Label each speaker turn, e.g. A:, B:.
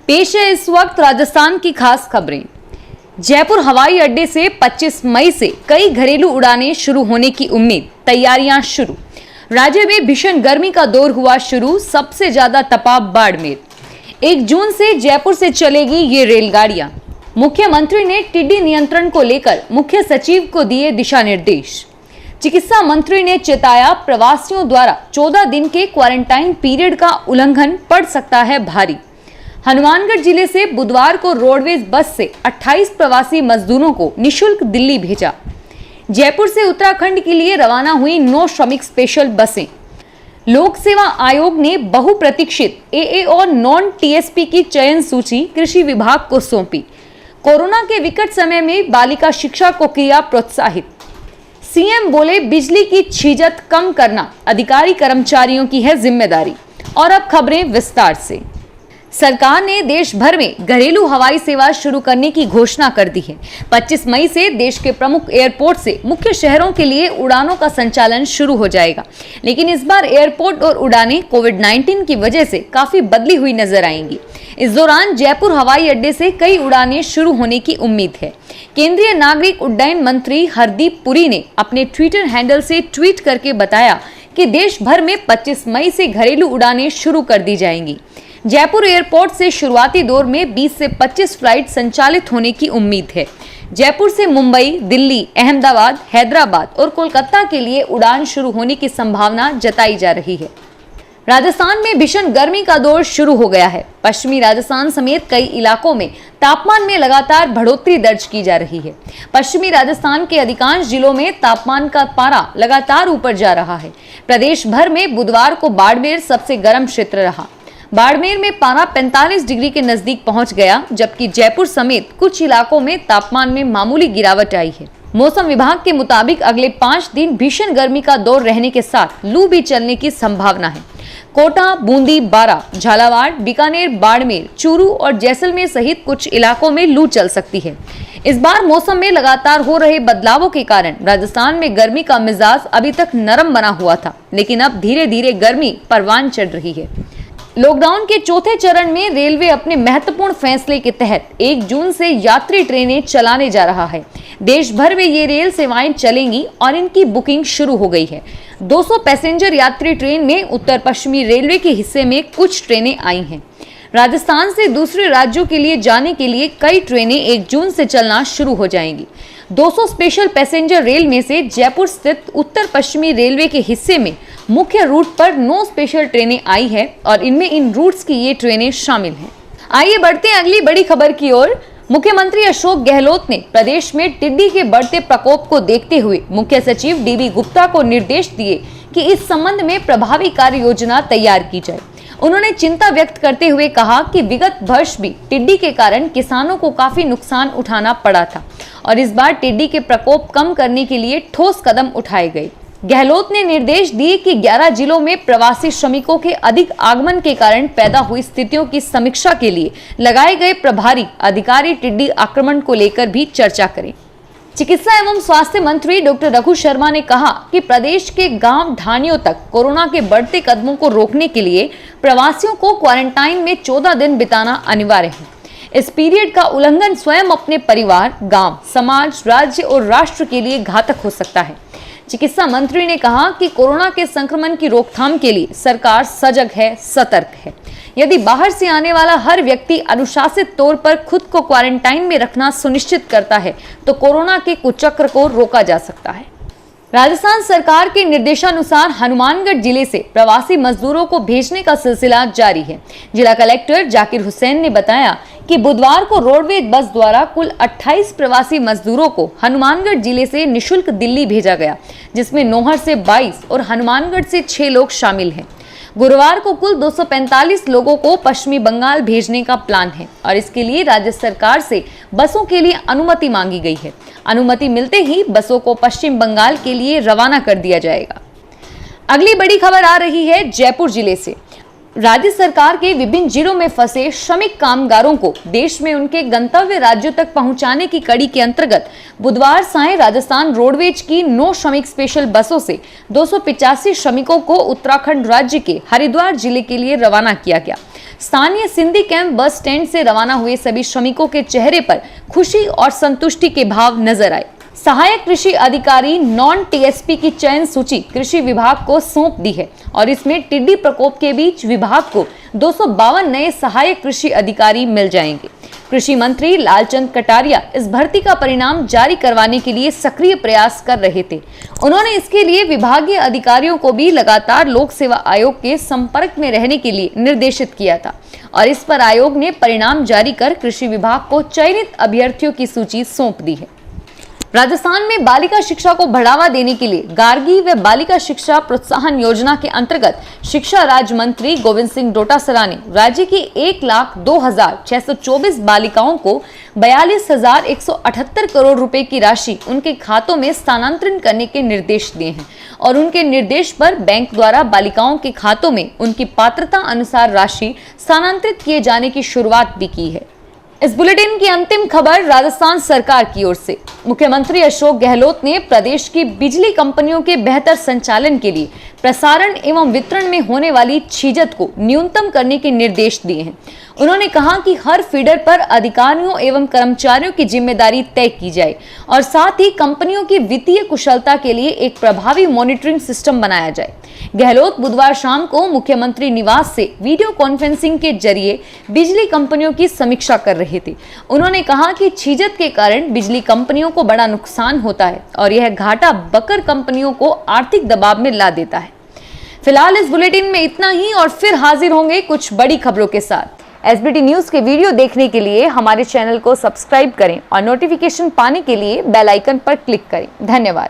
A: पेश है इस वक्त राजस्थान की खास खबरें। जयपुर हवाई अड्डे से 25 मई से कई घरेलू उड़ानें शुरू होने की उम्मीद, तैयारियां शुरू। राज्य में भीषण गर्मी का दौर हुआ शुरू, सबसे ज्यादा तपा बाड़मेर। 1 जून से जयपुर से चलेगी ये रेलगाड़ियां। मुख्यमंत्री ने टिड्डी नियंत्रण को लेकर मुख्य सचिव को दिए दिशा निर्देश। चिकित्सा मंत्री ने चेताया, प्रवासियों द्वारा 14 दिन के क्वारंटाइन पीरियड का उल्लंघन पड़ सकता है भारी। हनुमानगढ़ जिले से बुधवार को रोडवेज बस से 28 प्रवासी मजदूरों को निशुल्क दिल्ली भेजा। जयपुर से उत्तराखंड के लिए रवाना हुई 9 श्रमिक स्पेशल बसें। लोक सेवा आयोग ने बहुप्रतीक्षित AA और नॉन TSP की चयन सूची कृषि विभाग को सौंपी। कोरोना के विकट समय में बालिका शिक्षा को किया प्रोत्साहित। सीएम बोले, बिजली की छीजत कम करना अधिकारी कर्मचारियों की है जिम्मेदारी। और अब खबरें विस्तार से। सरकार ने देश भर में घरेलू हवाई सेवा शुरू करने की घोषणा कर दी है। 25 मई से देश के प्रमुख एयरपोर्ट से मुख्य शहरों के लिए उड़ानों का संचालन शुरू हो जाएगा। लेकिन इस बार एयरपोर्ट और उड़ानें कोविड-19 की वजह से काफी बदली हुई नजर आएंगी। इस दौरान जयपुर हवाई अड्डे से कई उड़ानें शुरू होने की उम्मीद है। केंद्रीय नागरिक उड्डयन मंत्री हरदीप पुरी ने अपने ट्विटर हैंडल से ट्वीट करके बताया कि देश भर में 25 मई से घरेलू उड़ानें शुरू कर दी जाएंगी। जयपुर एयरपोर्ट से शुरुआती दौर में 20 से 25 फ्लाइट संचालित होने की उम्मीद है। जयपुर से मुंबई, दिल्ली, अहमदाबाद, हैदराबाद और कोलकाता के लिए उड़ान शुरू होने की संभावना जताई जा रही है। राजस्थान में भीषण गर्मी का दौर शुरू हो गया है। पश्चिमी राजस्थान समेत कई इलाकों में तापमान में लगातार बढ़ोतरी दर्ज की जा रही है। पश्चिमी राजस्थान के अधिकांश जिलों में तापमान का पारा लगातार ऊपर जा रहा है। प्रदेश भर में बुधवार को बाड़मेर सबसे गर्म क्षेत्र रहा। बाड़मेर में पारा 45 डिग्री के नजदीक पहुंच गया, जबकि जयपुर समेत कुछ इलाकों में तापमान में मामूली गिरावट आई है। मौसम विभाग के मुताबिक अगले 5 दिन भीषण गर्मी का दौर रहने के साथ लू भी चलने की संभावना है। कोटा, बूंदी, बारा, झालावाड़, बीकानेर, बाड़मेर, चूरू और जैसलमेर सहित कुछ इलाकों में लू चल सकती है। इस बार मौसम में लगातार हो रहे बदलावों के कारण राजस्थान में गर्मी का मिजाज अभी तक नरम बना हुआ था, लेकिन अब धीरे धीरे गर्मी परवान चढ़ रही है। लॉकडाउन के चौथे चरण में रेलवे अपने महत्वपूर्ण फैसले के तहत 1 जून से यात्री ट्रेनें चलाने जा रहा है। देश भर में ये रेल सेवाएं चलेंगी और इनकी बुकिंग शुरू हो गई है। 200 पैसेंजर यात्री ट्रेन में उत्तर पश्चिमी रेलवे के हिस्से में कुछ ट्रेनें आई हैं। राजस्थान से दूसरे राज्यों के लिए जाने के लिए कई ट्रेनें 1 जून से चलना शुरू हो जाएंगी। 200 स्पेशल पैसेंजर रेल में से जयपुर स्थित उत्तर पश्चिमी रेलवे के हिस्से में मुख्य रूट पर 9 स्पेशल ट्रेनें आई है और इनमें इन रूट्स की ये ट्रेनें शामिल हैं। आइए बढ़ते हैं अगली बड़ी खबर की ओर। मुख्यमंत्री अशोक गहलोत ने प्रदेश में टिड्डी के बढ़ते प्रकोप को देखते हुए मुख्य सचिव DB गुप्ता को निर्देश दिए कि इस संबंध में प्रभावी कार्य योजना तैयार की जाए। उन्होंने चिंता व्यक्त करते हुए कहा कि विगत वर्ष भी टिड्डी के कारण किसानों को काफी नुकसान उठाना पड़ा था और इस बार टिड्डी के प्रकोप कम करने के लिए ठोस कदम उठाए गए। गहलोत ने निर्देश दिए कि 11 जिलों में प्रवासी श्रमिकों के अधिक आगमन के कारण पैदा हुई स्थितियों की समीक्षा के लिए लगाए गए प्रभारी अधिकारी टिड्डी आक्रमण को लेकर भी चर्चा करें। चिकित्सा एवं स्वास्थ्य मंत्री डॉक्टर रघु शर्मा ने कहा कि प्रदेश के गांव ढाणियों तक कोरोना के बढ़ते कदमों को रोकने के लिए प्रवासियों को क्वारंटाइन में 14 दिन बिताना अनिवार्य है। इस पीरियड का उल्लंघन स्वयं अपने परिवार, गांव, समाज, राज्य और राष्ट्र के लिए घातक हो सकता है। चिकित्सा मंत्री ने कहा कि कोरोना के संक्रमण की रोकथाम के लिए सरकार सजग है, सतर्क है। यदि बाहर से आने वाला हर व्यक्ति अनुशासित तौर पर खुद को क्वारंटाइन में रखना सुनिश्चित करता है तो कोरोना के कुचक्र को रोका जा सकता है। राजस्थान सरकार के निर्देशानुसार हनुमानगढ़ जिले से प्रवासी मजदूरों को भेजने का सिलसिला जारी है। जिला कलेक्टर जाकिर हुसैन ने बताया कि बुधवार को रोडवेज बस द्वारा कुल 28 प्रवासी मजदूरों को हनुमानगढ़ जिले से निशुल्क दिल्ली भेजा गया, जिसमें नौहर से 22 और हनुमानगढ़ से 6 लोग शामिल हैं। गुरुवार को कुल 245 लोगों को पश्चिमी बंगाल भेजने का प्लान है और इसके लिए राज्य सरकार से बसों के लिए अनुमति मांगी गई है। अनुमति मिलते ही बसों को पश्चिम बंगाल के लिए रवाना कर दिया जाएगा। अगली बड़ी खबर आ रही है जयपुर जिले से। राज्य सरकार के विभिन्न जिलों में फंसे श्रमिक कामगारों को देश में उनके गंतव्य राज्यों तक पहुंचाने की कड़ी के अंतर्गत बुधवार सांय राजस्थान रोडवेज की 9 श्रमिक स्पेशल बसों से 285 श्रमिकों को उत्तराखंड राज्य के हरिद्वार जिले के लिए रवाना किया गया। स्थानीय सिंधी कैंप बस स्टैंड से रवाना हुए सभी श्रमिकों के चेहरे पर खुशी और संतुष्टि के भाव नजर आए। सहायक कृषि अधिकारी नॉन टीएसपी की चयन सूची कृषि विभाग को सौंप दी है और इसमें टिड्डी प्रकोप के बीच विभाग को 252 नए सहायक कृषि अधिकारी मिल जाएंगे। कृषि मंत्री लालचंद कटारिया इस भर्ती का परिणाम जारी करवाने के लिए सक्रिय प्रयास कर रहे थे। उन्होंने इसके लिए विभागीय अधिकारियों को भी लगातार लोक सेवा आयोग के संपर्क में रहने के लिए निर्देशित किया था और इस पर आयोग ने परिणाम जारी कर कृषि विभाग को चयनित अभ्यर्थियों की सूची सौंप दी है। राजस्थान में बालिका शिक्षा को बढ़ावा देने के लिए गार्गी व बालिका शिक्षा प्रोत्साहन योजना के अंतर्गत शिक्षा राज्य मंत्री गोविंद सिंह डोटासरा ने राज्य की 1,02,624 बालिकाओं को 42,178 करोड़ रुपए की राशि उनके खातों में स्थानांतरण करने के निर्देश दिए हैं और उनके निर्देश पर बैंक द्वारा बालिकाओं के खातों में उनकी पात्रता अनुसार राशि स्थानांतरित किए जाने की शुरुआत भी की है। इस बुलेटिन की अंतिम खबर राजस्थान सरकार की ओर से। मुख्यमंत्री अशोक गहलोत ने प्रदेश की बिजली कंपनियों के बेहतर संचालन के लिए प्रसारण एवं वितरण में होने वाली छीजत को न्यूनतम करने के निर्देश दिए हैं। उन्होंने कहा कि हर फीडर पर अधिकारियों एवं कर्मचारियों की जिम्मेदारी तय की जाए और साथ ही कंपनियों की वित्तीय कुशलता के लिए एक प्रभावी मॉनिटरिंग सिस्टम बनाया जाए। गहलोत बुधवार शाम को मुख्यमंत्री निवास से वीडियो कॉन्फ्रेंसिंग के जरिए बिजली कंपनियों की समीक्षा कर रहे थे। उन्होंने कहा कि छीजत के कारण बिजली कंपनियों को बड़ा नुकसान होता है और यह घाटा बकर कंपनियों को आर्थिक दबाव में ला देता है। फिलहाल इस बुलेटिन में इतना ही और फिर हाजिर होंगे कुछ बड़ी खबरों के साथ। एसबीटी न्यूज के वीडियो देखने के लिए हमारे चैनल को सब्सक्राइब करें और नोटिफिकेशन पाने के लिए बेल आइकन पर क्लिक करें। धन्यवाद।